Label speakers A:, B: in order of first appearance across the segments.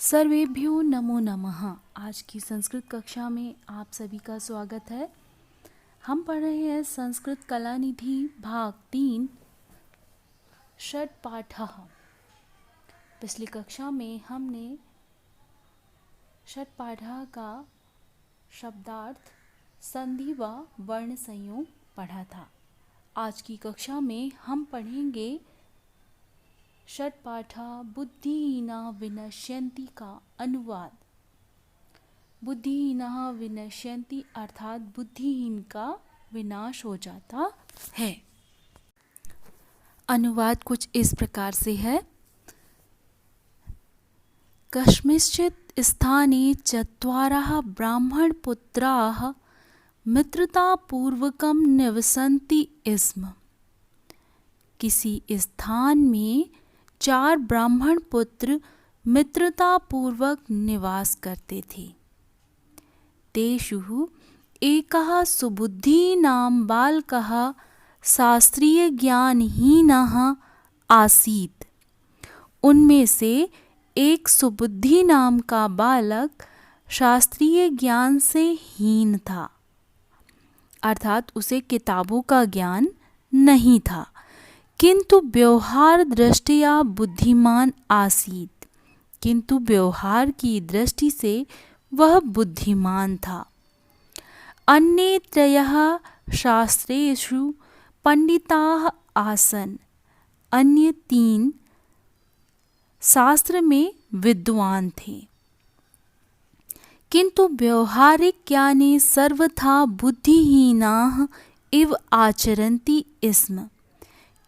A: सर्वेभ्यो नमो नमः। आज की संस्कृत कक्षा में आप सभी का स्वागत है। हम पढ़ रहे हैं संस्कृत कला निधि भाग 3 षट पाठः। पिछली कक्षा में हमने षट पाठः का शब्दार्थ, संधि व वर्ण संयोग पढ़ा था। आज की कक्षा में हम पढ़ेंगे षट पाठः बुद्धिहीना विनश्यन्ति का अनुवाद। बुद्धिहीना विनश्यन्ति अर्थात बुद्धिहीन का विनाश हो जाता है। अनुवाद कुछ इस प्रकार से है। कस्मिंश्चित् स्थाने चत्वारः ब्राह्मणपुत्राः मित्रतापूर्वकं निवसन्ति स्म। किसी स्थान में 4 ब्राह्मण पुत्र मित्रतापूर्वक निवास करते थे। तेषु एकः सुबुद्धिनां बालकः शास्त्रीयज्ञानहीनः आसीत्। उनमें से एक सुबुद्धि नाम का बालक शास्त्रीय ज्ञान से हीन था, अर्थात उसे किताबों का ज्ञान नहीं था, किंतु व्यवहार दृष्टिया बुद्धिमान आसीत्। किंतु व्यवहार की दृष्टि से वह बुद्धिमान था। अन्ये त्रयः शास्त्रेषु पंडिताः आसन्। अन्य 3 शास्त्र में विद्वान थे, किंतु व्यवहारिक ज्ञाने सर्वथा बुद्धिहीनाः इव आचरन्ति स्म।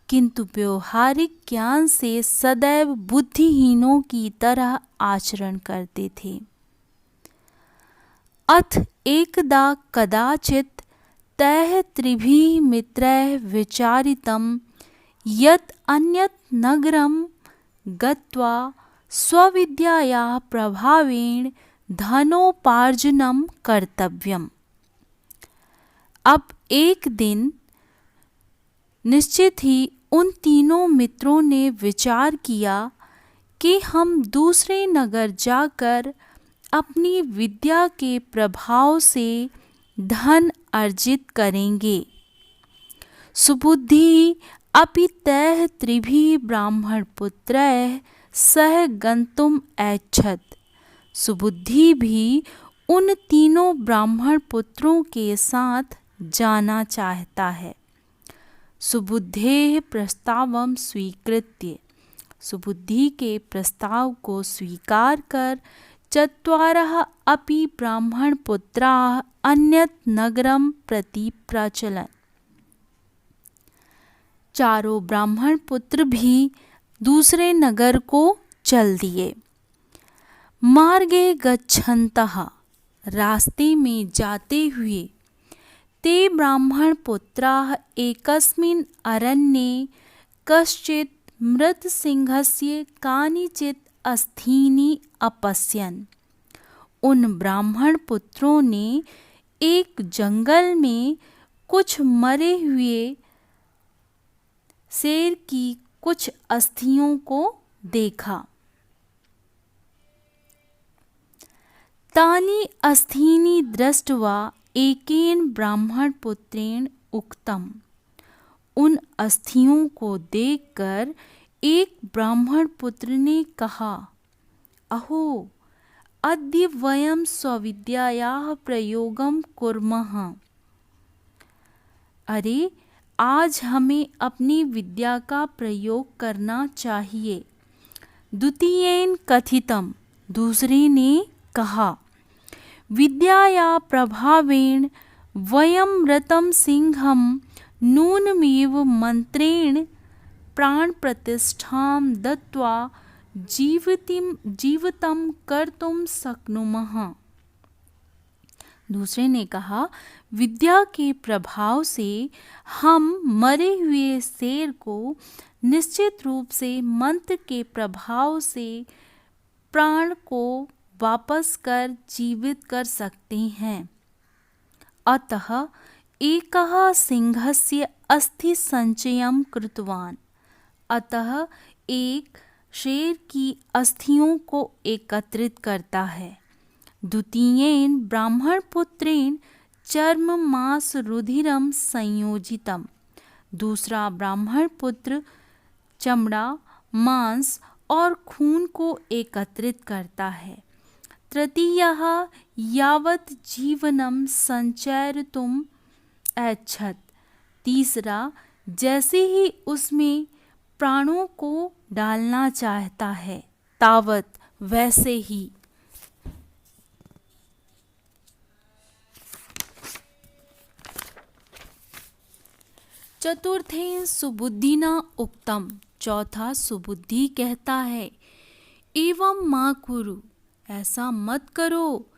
A: किंतु व्यवहारिक ज्ञान से सदैव बुद्धिहीनों की तरह आचरण करते थे। अथ एकदा कदाचित् तैः त्रिभिः मित्रैः विचारितं यत् अन्यत् नगरं गत्वा स्वविद्यायाः प्रभावेण धनोपार्जनं कर्तव्यम्। अब एक दिन निश्चित ही उन तीनों मित्रों ने विचार किया कि हम दूसरे नगर जाकर अपनी विद्या के प्रभाव से धन अर्जित करेंगे। सुबुद्धि अपि तैः त्रिभिः ब्राह्मणपुत्रैः सह गन्तुम् ऐच्छत्। सुबुद्धि भी उन तीनों ब्राह्मण पुत्रों के साथ जाना चाहता है। सुबुद्धेः प्रस्तावं स्वीकृत्य, सुबुद्धि के प्रस्ताव को स्वीकार कर, चत्वारः अपि ब्राह्मणपुत्राः अन्यत् नगरं प्रति प्रचलन्। चारों ब्राह्मण पुत्र भी दूसरे नगर को चल दिए। मार्गे गच्छन्तः, रास्ते में जाते हुए, ते ब्राह्मण पुत्राः एकस्मिन् अरण्ये कश्चित् मृतसिंहस्य कानिचित् अस्थीनि अपश्यन्। उन ब्राह्मण पुत्रों ने एक जंगल में कुछ मरे हुए शेर की कुछ अस्थियों को देखा। तानि अस्थीनि दृष्ट्वा एकेन ब्राह्मणपुत्रेण उक्तम्। उन अस्थियों को देखकर एक ब्राह्मण पुत्र ने कहा, अहो, अद्य वयं स्वविद्यायाः प्रयोगं कुर्मः। अरे, आज हमें अपनी विद्या का प्रयोग करना चाहिए। द्वितीयेन कथितम्, दूसरे ने कहा, विद्याया प्रभावेण वयं मृतं सिंहं नूनमेव मंत्रेण प्राण प्रतिष्ठां दत्वा जीवितं कर्तुं शक्नुमः। दूसरे ने कहा, विद्या के प्रभाव से हम मरे हुए शेर को निश्चित रूप से मंत्र के प्रभाव से प्राण को वापस कर जीवित कर सकते हैं। अतः एकः सिंहस्य अस्थि संचयं कृतवान्। अतः एक शेर की अस्थियों को एकत्रित करता है। द्वितीयेन ब्राह्मण पुत्रेण चर्म मांस रुधिरम संयोजितम। दूसरा ब्राह्मण पुत्र चमड़ा, मांस और खून को एकत्रित करता है। तृतीयः यावत् जीवनम संचरितुम ऐच्छत्। तीसरा जैसे ही उसमें प्राणों को डालना चाहता है, तावत वैसे ही। चतुर्थेन सुबुद्धिना उक्तम। चौथा सुबुद्धि कहता है, एवं मा कुरु, ऐसा मत करो।